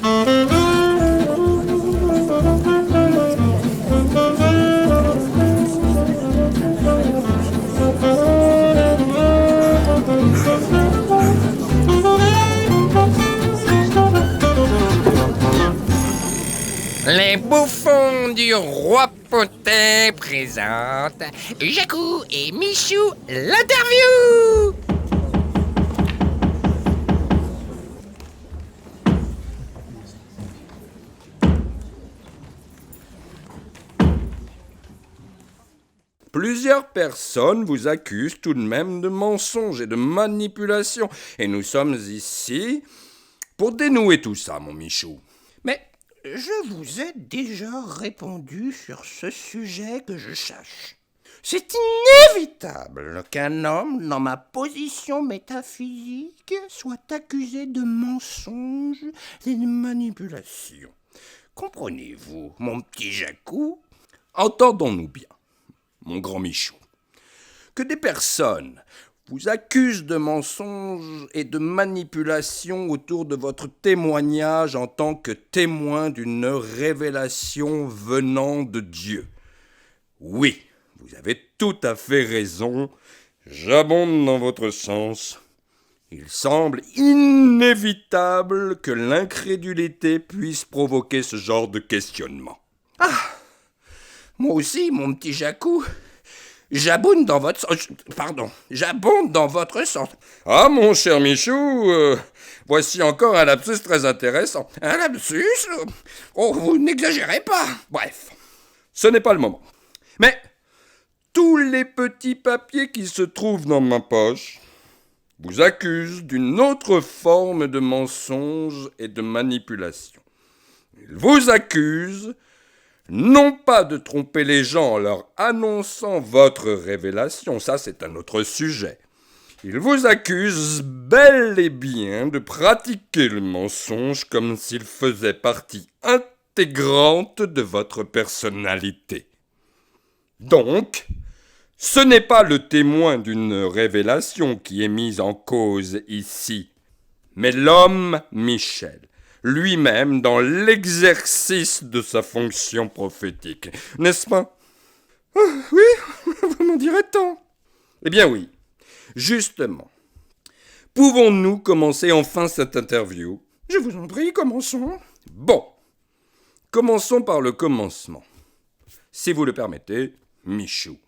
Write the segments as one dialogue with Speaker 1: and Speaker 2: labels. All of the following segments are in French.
Speaker 1: Les bouffons du roi Potet présentent Jacou et Michou l'interview.
Speaker 2: Plusieurs personnes vous accusent tout de même de mensonges et de manipulation. Et nous sommes ici pour dénouer tout ça, mon Michou.
Speaker 3: Mais je vous ai déjà répondu sur ce sujet que je sache. C'est inévitable qu'un homme, dans ma position métaphysique, soit accusé de mensonges et de manipulation. Comprenez-vous, mon petit Jacou?
Speaker 2: Entendons-nous bien, mon grand Michou, que des personnes vous accusent de mensonges et de manipulation autour de votre témoignage en tant que témoin d'une révélation venant de Dieu. Oui, vous avez tout à fait raison, j'abonde dans votre sens. Il semble inévitable que l'incrédulité puisse provoquer ce genre de questionnement.
Speaker 3: Moi aussi, mon petit Jacou, j'abonde dans votre sens. J'abonde dans votre sens.
Speaker 2: Ah, mon cher Michou, voici encore un lapsus très intéressant.
Speaker 3: Un lapsus? Oh, vous n'exagérez pas.
Speaker 2: Bref, ce n'est pas le moment. Mais tous les petits papiers qui se trouvent dans ma poche vous accusent d'une autre forme de mensonge et de manipulation. Ils vous accusent non pas de tromper les gens en leur annonçant votre révélation, ça c'est un autre sujet. Ils vous accusent bel et bien de pratiquer le mensonge comme s'il faisait partie intégrante de votre personnalité. Donc, ce n'est pas le témoin d'une révélation qui est mis en cause ici, mais l'homme Michel, lui-même dans l'exercice de sa fonction prophétique. N'est-ce pas?
Speaker 3: Oui, vous m'en direz tant.
Speaker 2: Eh bien oui, justement. Pouvons-nous commencer enfin cette interview?
Speaker 3: Je vous en prie, commençons.
Speaker 2: Bon, commençons par le commencement. Si vous le permettez, Michou.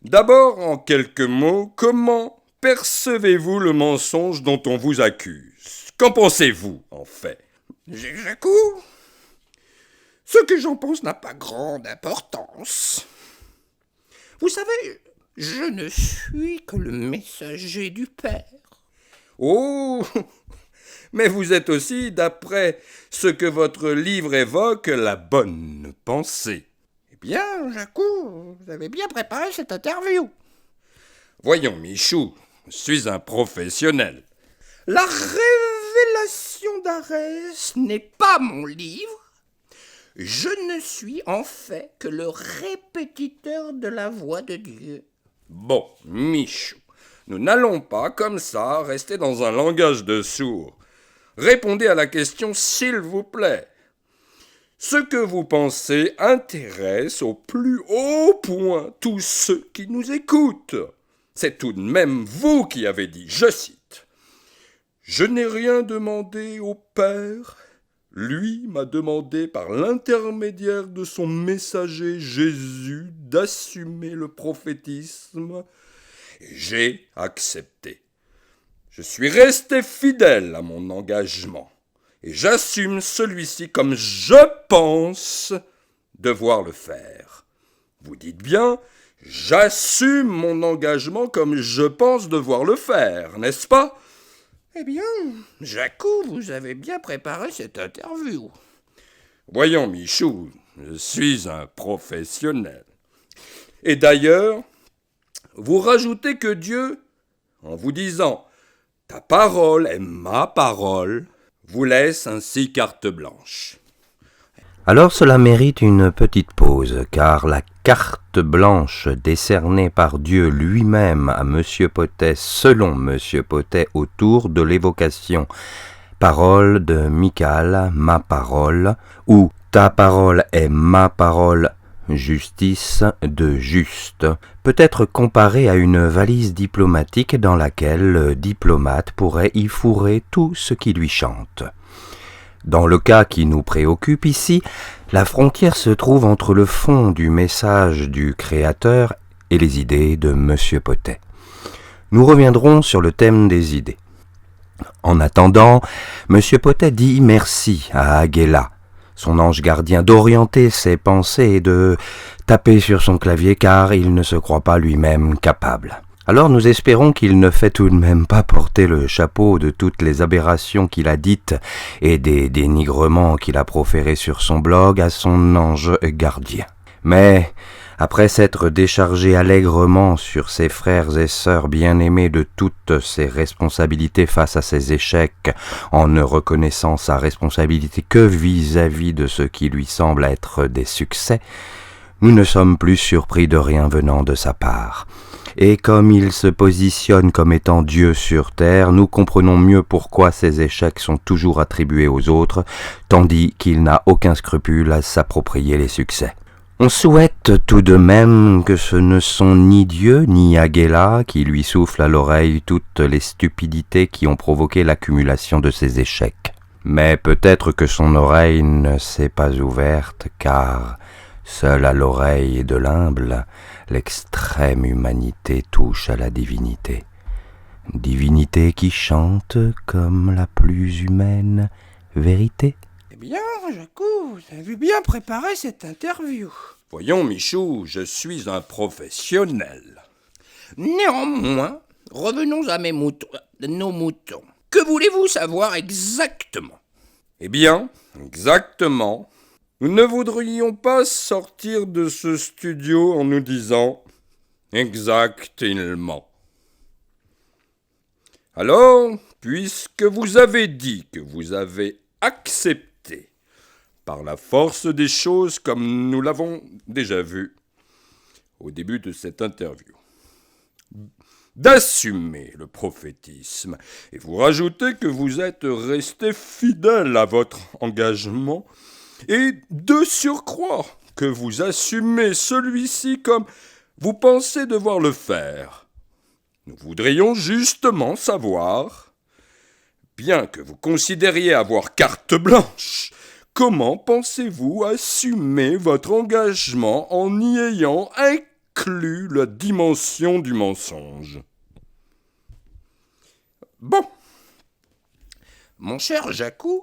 Speaker 2: D'abord, en quelques mots, comment percevez-vous le mensonge dont on vous accuse? Qu'en pensez-vous, en fait?
Speaker 3: Jacou, ce que j'en pense n'a pas grande importance. Vous savez, je ne suis que le messager du Père.
Speaker 2: Oh, mais vous êtes aussi, d'après ce que votre livre évoque, la bonne pensée.
Speaker 3: Eh bien, Jacou, vous avez bien préparé cette interview.
Speaker 2: Voyons, Michou, je suis un professionnel.
Speaker 3: La révélation d'Arès n'est pas mon livre. Je ne suis en fait que le répétiteur de la voix de Dieu.
Speaker 2: Bon, Michou, nous n'allons pas, comme ça, rester dans un langage de sourds. Répondez à la question, s'il vous plaît. Ce que vous pensez intéresse au plus haut point tous ceux qui nous écoutent. C'est tout de même vous qui avez dit, je cite, « Je n'ai rien demandé au Père. Lui m'a demandé par l'intermédiaire de son messager Jésus d'assumer le prophétisme. Et j'ai accepté. Je suis resté fidèle à mon engagement. Et j'assume celui-ci comme je pense devoir le faire. Vous dites bien, j'assume mon engagement comme je pense devoir le faire, n'est-ce pas?
Speaker 3: Eh bien, Jacou, vous avez bien préparé cette interview.
Speaker 2: Voyons, Michou, je suis un professionnel. Et d'ailleurs, vous rajoutez que Dieu, en vous disant « ta parole est ma parole », vous laisse ainsi carte blanche.
Speaker 4: Alors cela mérite une petite pause, car la carte blanche décernée par Dieu lui-même à M. Potet, selon M. Potet, autour de l'évocation parole de Michal, ma parole, ou ta parole est ma parole, justice de juste, peut être comparée à une valise diplomatique dans laquelle le diplomate pourrait y fourrer tout ce qui lui chante. Dans le cas qui nous préoccupe ici, la frontière se trouve entre le fond du message du Créateur et les idées de M. Potet. Nous reviendrons sur le thème des idées. En attendant, M. Potet dit merci à Aguela, son ange gardien, d'orienter ses pensées et de taper sur son clavier car il ne se croit pas lui-même capable. Alors nous espérons qu'il ne fait tout de même pas porter le chapeau de toutes les aberrations qu'il a dites et des dénigrements qu'il a proférés sur son blog à son ange gardien. Mais, après s'être déchargé allègrement sur ses frères et sœurs bien-aimés de toutes ses responsabilités face à ses échecs, en ne reconnaissant sa responsabilité que vis-à-vis de ce qui lui semble être des succès, nous ne sommes plus surpris de rien venant de sa part. Et comme il se positionne comme étant Dieu sur terre, nous comprenons mieux pourquoi ses échecs sont toujours attribués aux autres, tandis qu'il n'a aucun scrupule à s'approprier les succès. On souhaite tout de même que ce ne sont ni Dieu ni Aguela qui lui soufflent à l'oreille toutes les stupidités qui ont provoqué l'accumulation de ses échecs. Mais peut-être que son oreille ne s'est pas ouverte, car seule à l'oreille de l'humble, l'extrême humanité touche à la divinité. Divinité qui chante comme la plus humaine vérité.
Speaker 3: Eh bien, Jacou, vous avez bien préparé cette interview.
Speaker 2: Voyons, Michou, je suis un professionnel.
Speaker 3: Néanmoins, revenons à nos moutons. Que voulez-vous savoir exactement?
Speaker 2: Eh bien, exactement, nous ne voudrions pas sortir de ce studio en nous disant « exactement ». Alors, puisque vous avez dit que vous avez accepté, par la force des choses comme nous l'avons déjà vu au début de cette interview, d'assumer le prophétisme, et vous rajoutez que vous êtes resté fidèle à votre engagement, et de surcroît que vous assumez celui-ci comme vous pensez devoir le faire. Nous voudrions justement savoir, bien que vous considériez avoir carte blanche, comment pensez-vous assumer votre engagement en y ayant inclus la dimension du mensonge?
Speaker 3: Bon, mon cher Jacou,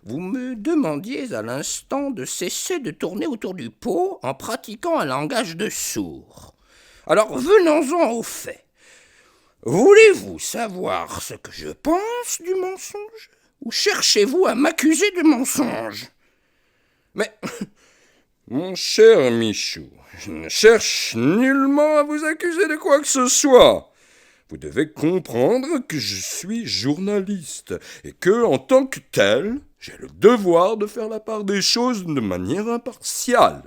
Speaker 3: vous me demandiez à l'instant de cesser de tourner autour du pot en pratiquant un langage de sourd. Alors venons-en aux faits. Voulez-vous savoir ce que je pense du mensonge? Ou cherchez-vous à m'accuser de mensonge?
Speaker 2: Mais, mon cher Michou, je ne cherche nullement à vous accuser de quoi que ce soit. Vous devez comprendre que je suis journaliste et que, en tant que tel, j'ai le devoir de faire la part des choses de manière impartiale.